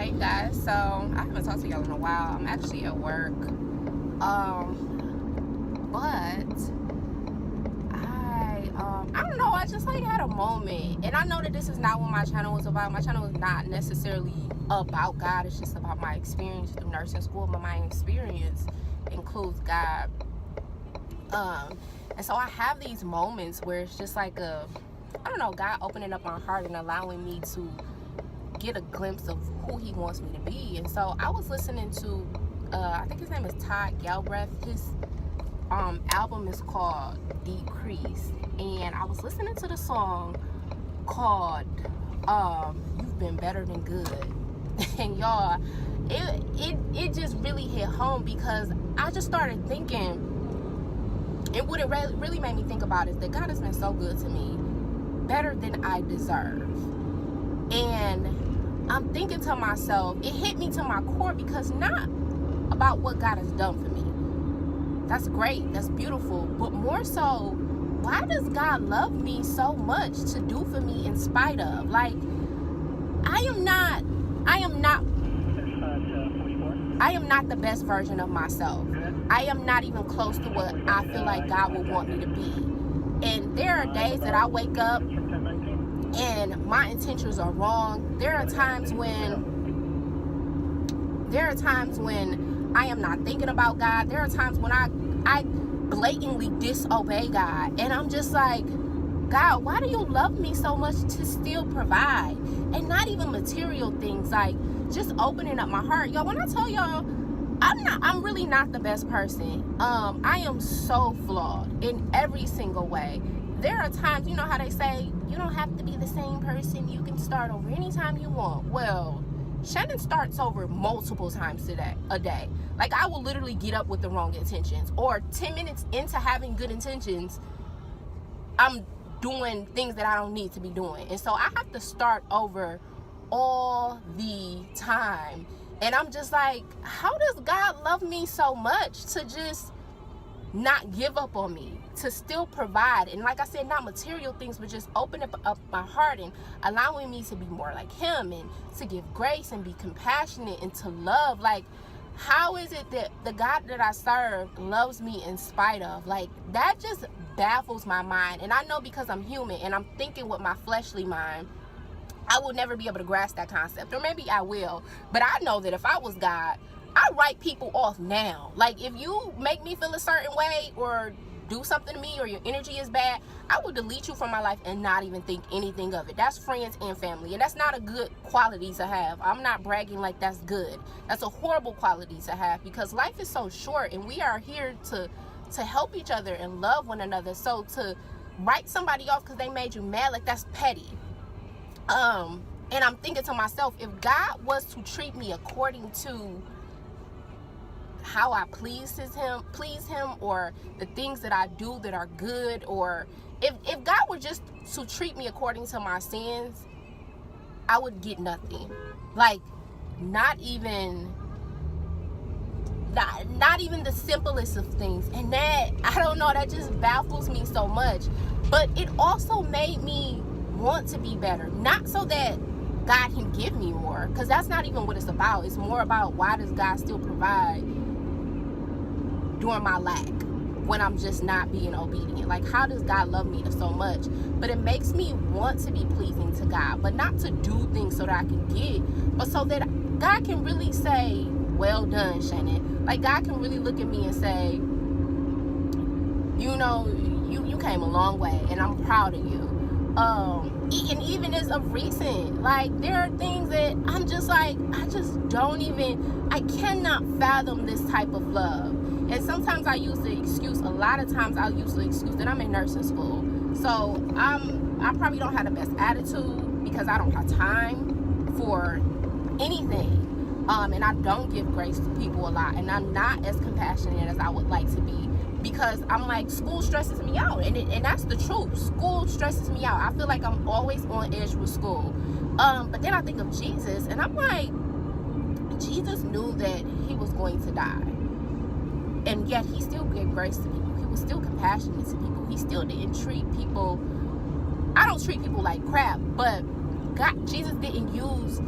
Hey guys, so I haven't talked to y'all in a while. I'm actually at work. But I don't know, I just had a moment. And I know that this is not what my channel is about. My channel is not necessarily about God. It's just about my experience through nursing school, but my experience includes God. And so I have these moments where it's just I don't know, God opening up my heart and allowing me to get a glimpse of who he wants me to be. And so I was listening to I think his name is Todd Galbraith. His album is called Decrease, and I was listening to the song called You've Been Better Than Good. And y'all, it just really hit home, because I just started thinking, and what it really made me think about is that God has been so good to me, better than I deserve. And I'm thinking to myself, it hit me to my core, because not about what God has done for me. That's great, that's beautiful, but more so, why does God love me so much to do for me in spite of? I am not the best version of myself. I am not even close to what I feel like God would want me to be. And there are days that I wake up and my intentions are wrong. There are times when I am not thinking about God. There are times when I blatantly disobey God. And I'm just like, God, why do you love me so much to still provide? And not even material things, just opening up my heart. Y'all, when I tell y'all, I'm really not the best person. I am so flawed in every single way. There are times, you know how they say, you don't have to be the same person. You can start over anytime you want. Well, Shannon starts over multiple times a day. I will literally get up with the wrong intentions, or 10 minutes into having good intentions, I'm doing things that I don't need to be doing. And so I have to start over all the time. And I'm just like, how does God love me so much to just not give up on me, to still provide? And like I said, not material things, but just open up my heart and allowing me to be more like him, and to give grace and be compassionate and to love. How is it that the God that I serve loves me in spite of? That just baffles my mind. And I know, because I'm human and I'm thinking with my fleshly mind, I will never be able to grasp that concept, or maybe I will. But I know that if I was God, I write people off now. If you make me feel a certain way or do something to me, or your energy is bad, I will delete you from my life and not even think anything of it. That's friends and family, and that's not a good quality to have. I'm not bragging like that's good. That's a horrible quality to have, because life is so short, and we are here to help each other and love one another. So to write somebody off because they made you mad, that's petty. And I'm thinking to myself, if God was to treat me according to how I please him, or the things that I do that are good, or if God were just to treat me according to my sins, I would get nothing. Not even the simplest of things. And that, I don't know, that just baffles me so much. But it also made me want to be better, not so that God can give me more, because that's not even what it's about. It's more about, why does God still provide during my lack, when I'm just not being obedient? How does God love me so much? But it makes me want to be pleasing to God, but not to do things so that I can get, but so that God can really say, well done, Shannon. God can really look at me and say, you know, you came a long way, and I'm proud of you. And even as of recent, there are things that I'm just I cannot fathom this type of love. And sometimes I use the excuse, a lot of times I'll use the excuse that I'm in nursing school. So I probably don't have the best attitude, because I don't have time for anything. And I don't give grace to people a lot, and I'm not as compassionate as I would like to be, because I'm school stresses me out, and that's the truth. School stresses me out. I feel like I'm always on edge with school. But then I think of Jesus, and I'm like, Jesus knew that he was going to die, and yet he still gave grace to people. He was still compassionate to people. He still didn't treat people, I don't treat people like crap, but Jesus didn't use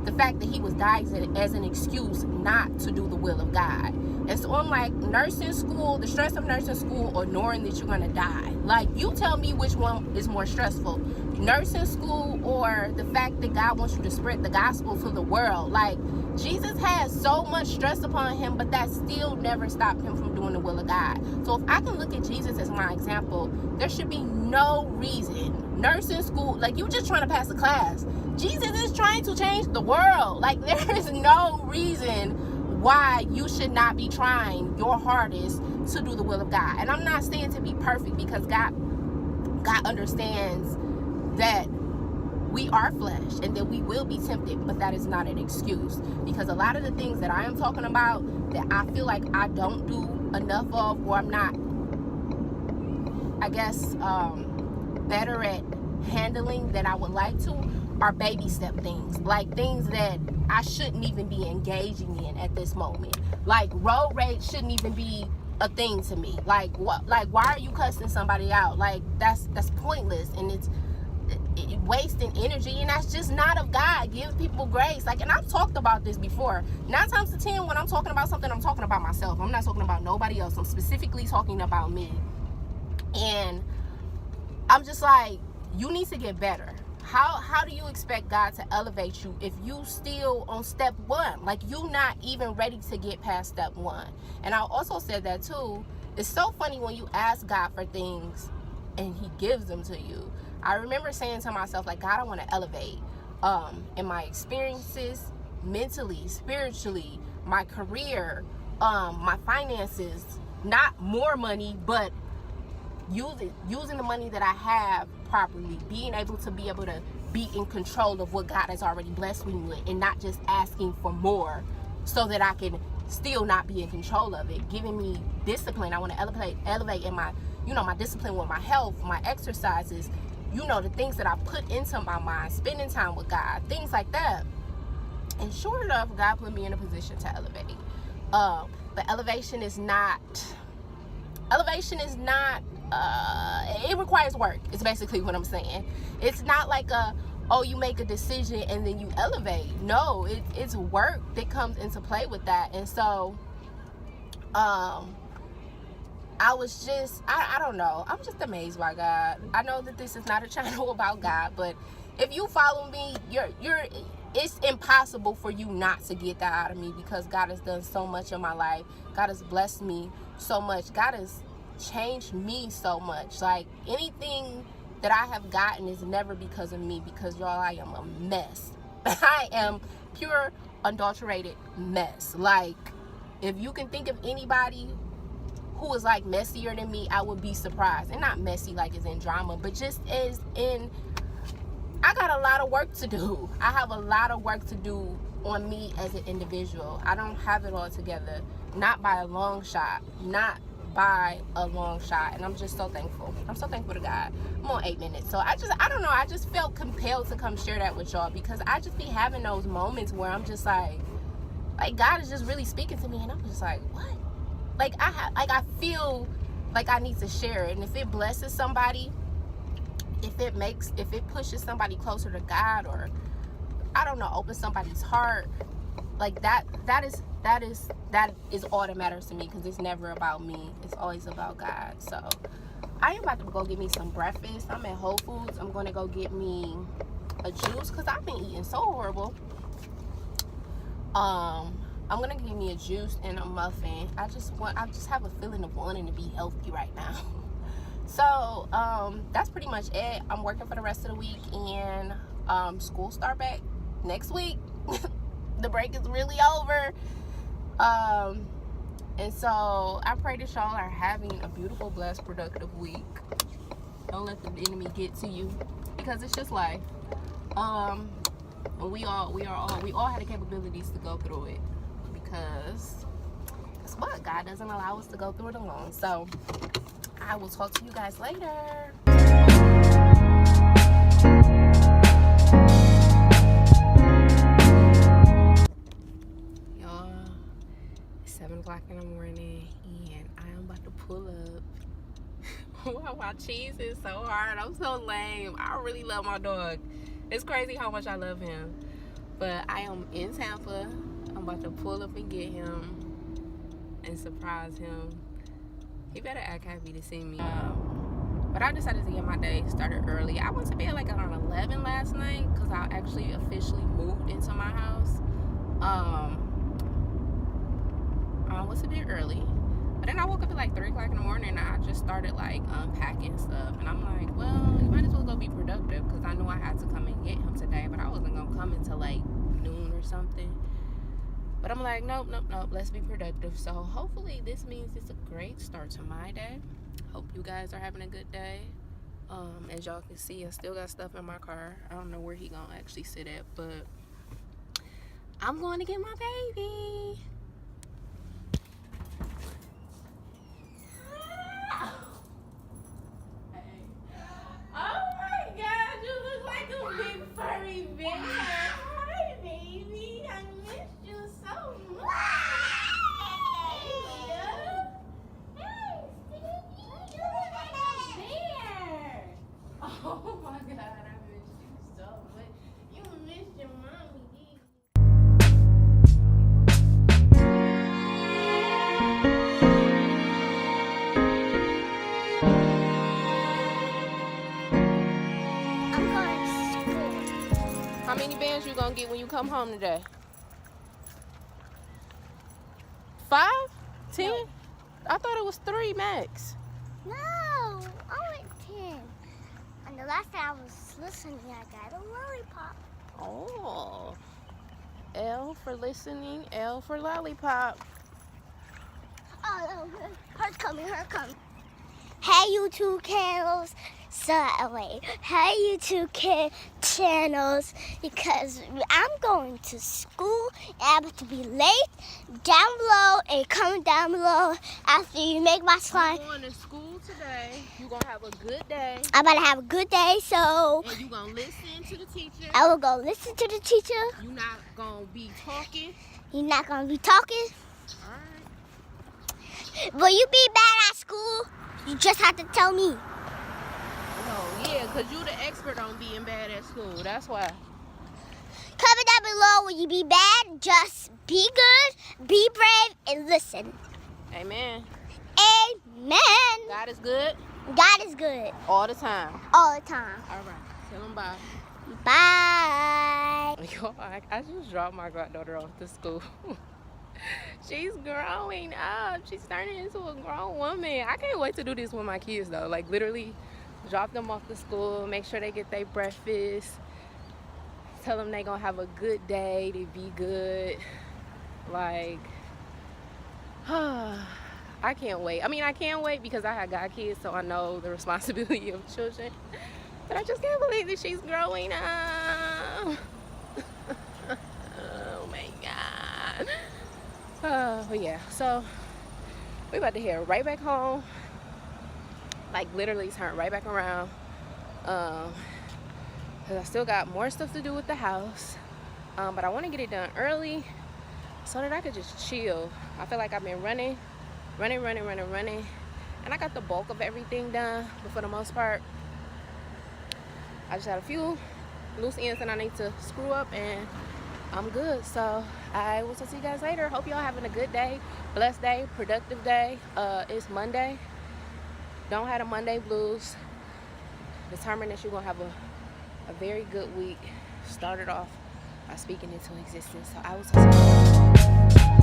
the fact that he was diagnosed as an excuse not to do the will of God. And so I'm like, nursing school, the stress of nursing school, or knowing that you're gonna die. Like, you tell me which one is more stressful, nursing school or the fact that God wants you to spread the gospel to the world. Like, Jesus had so much stress upon him, but that still never stopped him from doing the will of God. So if I can look at Jesus as my example, there should be no reason. Nursing school, like, you just trying to pass a class. Jesus is trying to change the world. Like, there is no reason why you should not be trying your hardest to do the will of God. And I'm not saying to be perfect, because God understands that we are flesh and that we will be tempted, but that is not an excuse. Because a lot of the things that I am talking about that I feel like I don't do enough of, or I'm not, I guess, better at handling than I would like to, are baby step things. Like, things that I shouldn't even be engaging in at this moment. Like, road rage shouldn't even be a thing to me. Like, what? Like, why are you cussing somebody out? Like, that's pointless, and it's wasting energy, and that's just not of God. Give people grace. Like, and I've talked about this before. 9 times to 10, when I'm talking about something, I'm talking about myself. I'm not talking about nobody else. I'm specifically talking about me. And I'm just like, you need to get better. How do you expect God to elevate you if you still on step 1? Like, you not even ready to get past step 1. And I also said that too. It's so funny when you ask God for things and he gives them to you. I remember saying to myself, like, God, I want to elevate in my experiences, mentally, spiritually, my career, my finances, not more money, but using the money that I have properly, being able to be in control of what God has already blessed me with, and not just asking for more so that I can still not be in control of it. Giving me discipline. I want to elevate in my, my discipline with my health, my exercises, the things that I put into my mind, spending time with God, things like that. And sure enough, God put me in a position to elevate. But elevation is not, it requires work. It's basically what I'm saying. It's not like you make a decision and then you elevate. No, it's work that comes into play with that. And so, I was just, I don't know. I'm just amazed by God. I know that this is not a channel about God, but if you follow me, it's impossible for you not to get that out of me, because God has done so much in my life. God has blessed me so much. God has changed me so much. Like, anything that I have gotten is never because of me, because y'all, I am a mess. I am pure, unadulterated mess. Like, if you can think of anybody who is like messier than me, I would be surprised. And not messy like as in drama, but just as in, I got a lot of work to do. I have a lot of work to do on me as an individual. I don't have it all together, not by a long shot, not by a long shot. And I'm just so thankful. I'm so thankful to God. I'm on 8 minutes, so I don't know, I just felt compelled to come share that with y'all, because I just be having those moments where I'm just like God is just really speaking to me, and I'm just like, what? Like, I feel like I need to share it. And if it blesses somebody, if it pushes somebody closer to God, or I don't know, opens somebody's heart, like that is all that matters to me, because it's never about me. It's always about God. So I am about to go get me some breakfast. I'm at Whole Foods. I'm going to go get me a juice, because I've been eating so horrible. I'm gonna give me a juice and a muffin. I just have a feeling of wanting to be healthy right now. So that's pretty much it. I'm working for the rest of the week, and school start back next week. The break is really over. And so I pray that y'all are having a beautiful, blessed, productive week. Don't let the enemy get to you, because it's just life. We all had the capabilities to go through it, because guess what? God doesn't allow us to go through it alone. So I will talk to you guys later. Y'all, it's 7 o'clock in the morning, and I am about to pull up. Wow, my cheese is so hard. I'm so lame. I really love my dog. It's crazy how much I love him. But I am in Tampa. I'm about to pull up and get him and surprise him. He better act happy to see me. But I decided to get my day started early. I went to bed like around 11 last night because I actually officially moved into my house. I was a bit early. But then I woke up at like 3 o'clock in the morning and I just started like unpacking stuff. And I'm like, well, you might as well go be productive because I knew I had to come and get him today. But I wasn't going to come until like noon or something. But I'm like, nope, let's be productive. So hopefully this means it's a great start to my day. Hope you guys are having a good day. As y'all can see, I still got stuff in my car. I don't know where he gonna actually sit at, but I'm going to get my baby. Oh my God, you look like a big furry bear. Hi, baby. I missed you so much. Oh my God, I miss you so much. You missed your mommy, did you? I'm going to school. How many bands you gonna get when you come home today? 5? 10? No. I thought it was 3 max. No, only 10. And the last time I was listening, I got a lollipop. Oh. L for listening, L for lollipop. Oh, her's coming. Hey, YouTube channels. Hey, YouTube channels. Because I'm going to school and I'm about to be late. Down below and comment down below after you make my slime. You're going to school today. You're going to have a good day. I'm about to have a good day, so. And you're going to listen to the teacher. I will go listen to the teacher. You're not going to be talking. You're not going to be talking. All right. Will you be bad at school? You just have to tell me. Oh, yeah, because you're the expert on being bad at school. That's why. Comment down below, will you be bad? Just be good, be brave, and listen. Amen. Amen. God is good. God is good. All the time. All the time. All right. Tell them bye. Bye. Yo, I just dropped my goddaughter off to school. She's growing up. She's turning into a grown woman. I can't wait to do this with my kids though. Like literally drop them off to school, make sure they get their breakfast, tell them they gonna have a good day, to be good. Like, I can't wait. I mean, I can't wait because I got kids, so I know the responsibility of children. But I just can't believe that she's growing up. Oh my God. But yeah, so we about to head right back home. Like literally turn right back around. Cause I still got more stuff to do with the house. But I want to get it done early so that I could just chill. I feel like I've been running. And I got the bulk of everything done, but for the most part, I just had a few loose ends that I need to screw up and I'm good. So I will talk to you guys later. Hope y'all having a good day, blessed day, productive day. It's Monday. Don't have the Monday blues. Determine that you're gonna have a very good week. Start it off by speaking into existence. So I will talk to you guys later.